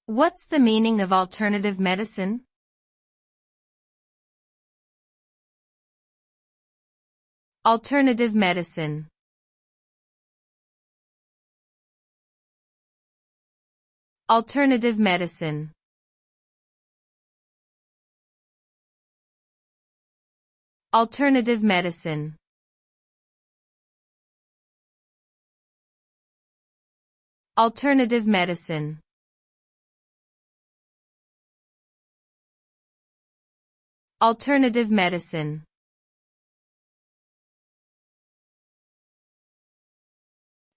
What's the meaning of alternative medicine? Alternative medicine. Alternative medicine. Alternative medicine. Alternative medicine. Alternative medicine.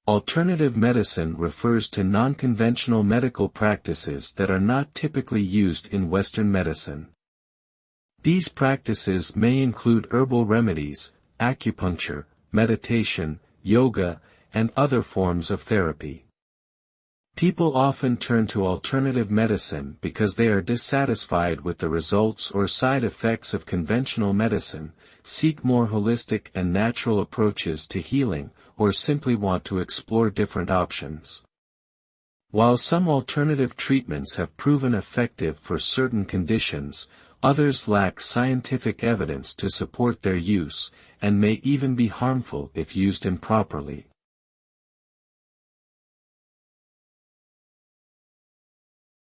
Alternative medicine refers to non-conventional medical practices that are not typically used in Western medicine. These practices may include herbal remedies, acupuncture, meditation, yoga, and other forms of therapy. People often turn to alternative medicine because they are dissatisfied with the results or side effects of conventional medicine, seek more holistic and natural approaches to healing, or simply want to explore different options. While some alternative treatments have proven effective for certain conditions, others lack scientific evidence to support their use, and may even be harmful if used improperly.